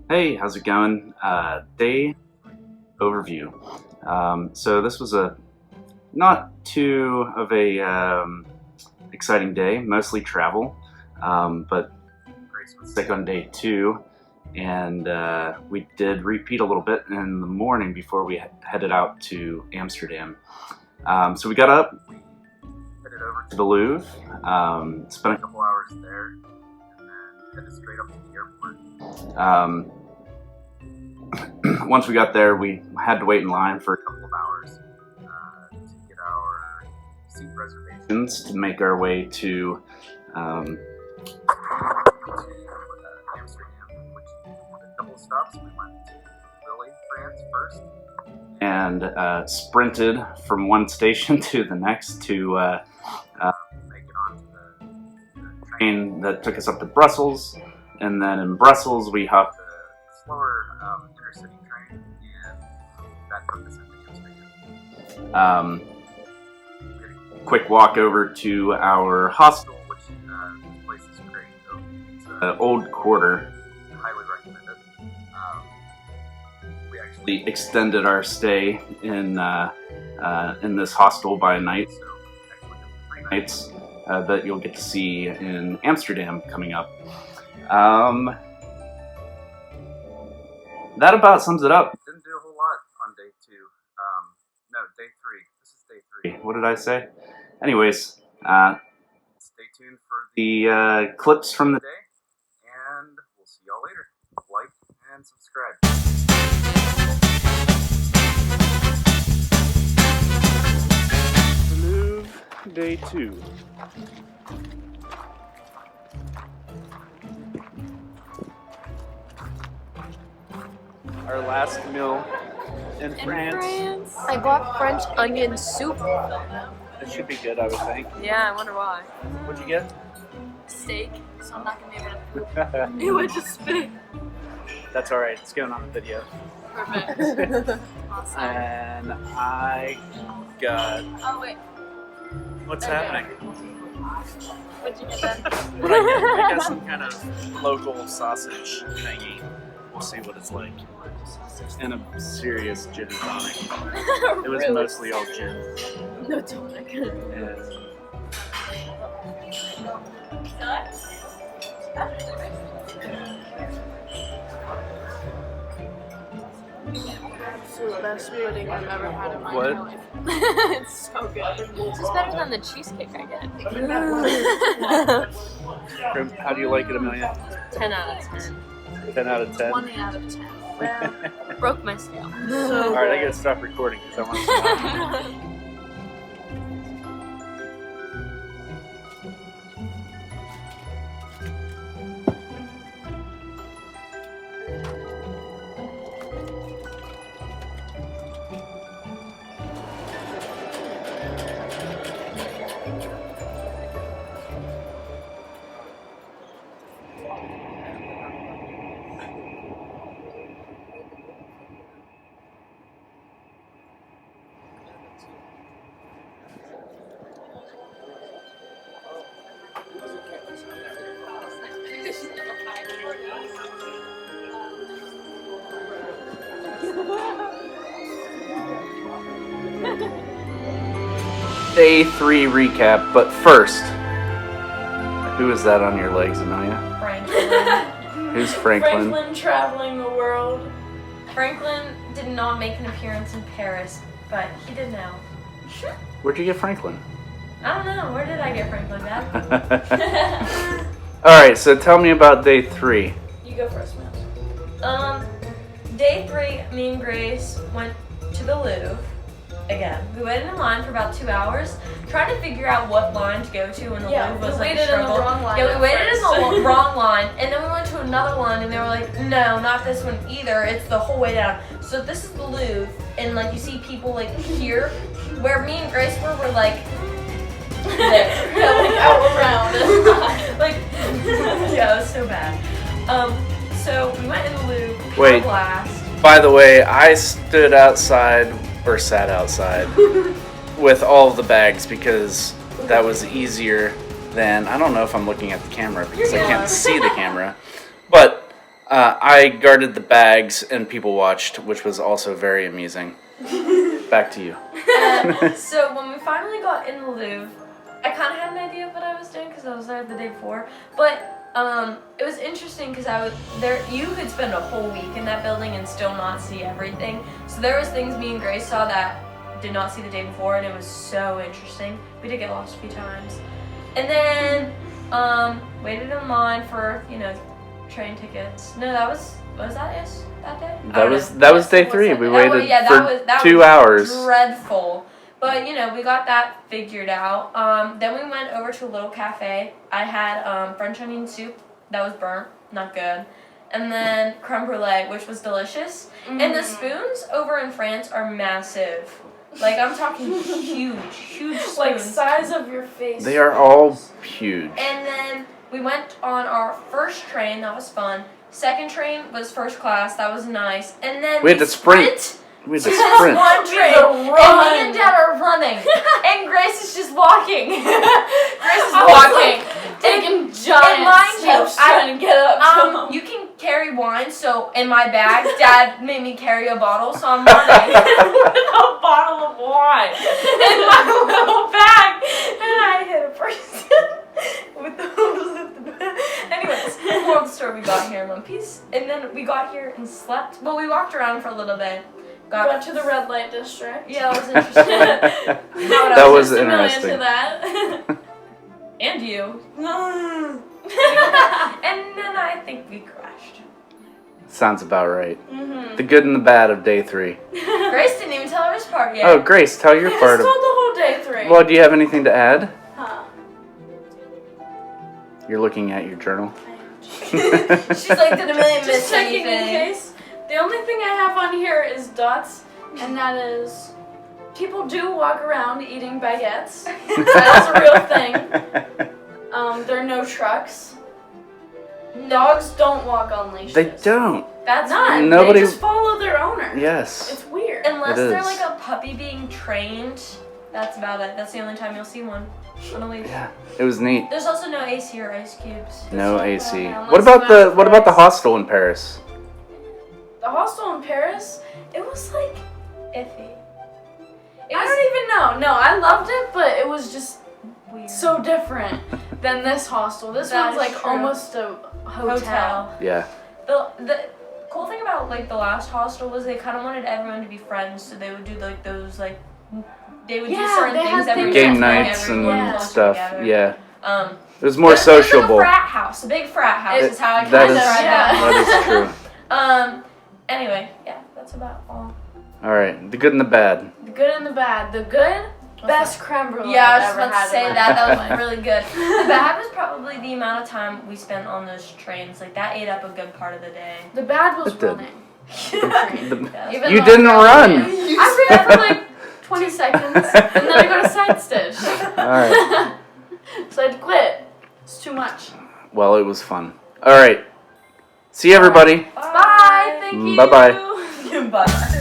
Hey, how's it going? Day overview. So this was a not too of a exciting day, mostly travel, but Grace was sick on day 2, and we did repeat a little bit in the morning before we headed out to Amsterdam. So we got up, headed over to the Louvre, spent a couple hours there, and then headed straight up to the airport. Once we got there, we had to wait in line for a couple of hours to get our seat reservations to make our way to Amsterdam, which a couple of stops. We went to Lille France first, and sprinted from one station to the next to make it onto the train that took us up to Brussels. And then in Brussels, we hopped a slower intercity train, and that took us into Amsterdam. Quick walk over to our hostel, which this place is great. So it's an old quarter. Highly recommend it. We actually extended our stay in this hostel by a night, so actually 3 nights that you'll get to see in Amsterdam coming up. That about sums it up. Didn't do a whole lot on day 2. No, day 3. This is day 3. What did I say? Anyways, stay tuned for the clips from the day, and we'll see y'all later. Like and subscribe. Louvre, day 2. Our last meal in France. I bought French onion soup. It should be good, I would think. Yeah, I wonder why. What'd you get? Steak, so I'm not gonna be able to poop. It would just spit. That's alright, it's going on the video. Perfect. Awesome. And I got... Oh, wait. What's happening? What'd you get then? What I got some kind of local sausage thingy. We'll see what it's like. And a serious gin and tonic. It was Really? mostly all gin. No tonic. And It's the best pudding I've ever had in my What? life. It's so good. This is better than the cheesecake I get. how do you like it, Amelia? 10 out of 10. 10 out of 10? 20 out of 10. Well, broke my scale. Alright, I gotta stop recording because I want to stop. Day 3 recap, but first, who is that on your legs, Amelia? Franklin. Who's Franklin? Franklin traveling the world. Franklin did not make an appearance in Paris, but he did now. Where'd you get Franklin? I don't know. Where did I get Franklin, Dad? Alright, so tell me about day 3. You go first, Mouse. Day 3, me and Grace went to the Louvre. Again, we waited in line for about 2 hours, trying to figure out what line to go to, and the Louvre was like a struggle. We waited in the wrong line, and then we went to another line, and they were like, no, not this one either, it's the whole way down. So this is the Louvre, and like you see people like here, where me and Grace were like, there. Yeah, like out around. Like, yeah, it was so bad. So we went in the Louvre, Wait. blast. By the way, I stood outside, or sat outside, with all of the bags because that was easier than, I don't know if I'm looking at the camera because I can't see the camera, but I guarded the bags and people watched, which was also very amusing. Back to you. So when we finally got in the Louvre, I kind of had an idea of what I was doing because I was there the day before. But it was interesting because I was there. You could spend a whole week in that building and still not see everything. So there was things me and Grace saw that did not see the day before, and it was so interesting. We did get lost a few times, and then waited in line for train tickets. No, that was that is that day? That was day 3. We waited for 2 hours. Dreadful. But we got that figured out. Then we went over to a little cafe. I had French onion soup that was burnt, not good. And then creme brulee, which was delicious. And the spoons over in France are massive. Like, I'm talking huge spoons. Like size of your face. They are all huge. And then we went on our first train. That was fun. Second train was first class. That was nice. And then we had to sprint. We had to sprint. One train. And me and Dad are running. And Grace is just walking. Grace is walking. Taking giant steps trying to get up. You can carry wine, so in my bag, Dad made me carry a bottle, so I'm running with a bottle of wine in my little bag. And I hit a person with the hose at the back. Anyways, moral of the story, we got here in one piece. And then we got here and slept. Well, we walked around for a little bit. Got to the red light district. Yeah, that was interesting. That was interesting. To that. And you. And then I think we crashed. Sounds about right. The good and the bad of day 3. Grace didn't even tell her his part yet. Oh, Grace, tell your part. I told the whole day 3. Well, do you have anything to add? Huh. You're looking at your journal. She's like, did Amelia miss checking anything? in case. The only thing I have on here is dots, and that is people do walk around eating baguettes. That is a real thing. There are no trucks. Dogs don't walk on leashes. They don't. That's None. Nobody. They just follow their owner. Yes. It's weird. Unless It they're is. like a puppy being trained, that's about it. That's the only time you'll see one on a leash. Yeah, it was neat. There's also no AC or ice cubes. No That's AC. not What bad. about the hostel in Paris? The hostel in Paris, it was like, Iffy. I don't even know. No, I loved it, but it was just Weird. so different than this hostel. This That one's is like true. almost a hotel. Yeah. The cool thing about like the last hostel was they kind of wanted everyone to be friends, so they would do like those like they would do Yeah, certain they things had every things Game week to bring nights everyone and closer stuff. together. Yeah. It was more It was like sociable. a frat house, a big frat house is how I kind That of is describe yeah. that. that is true. Anyway, yeah, that's about all. All right, the good and the bad. The good and the bad. The good, best creme brulee Yeah, I I've was ever about to had say in my that. life. That was really good. The bad was probably the amount of time we spent on those trains. Like that ate up a good part of the day. The bad was It did. running. Even You though didn't I run. I ran for like 20 seconds, and then I got a side stitch. All right. So I had to quit. It's too much. Well, it was fun. All right. See you, everybody. Bye. Thank you. Bye-bye. Bye.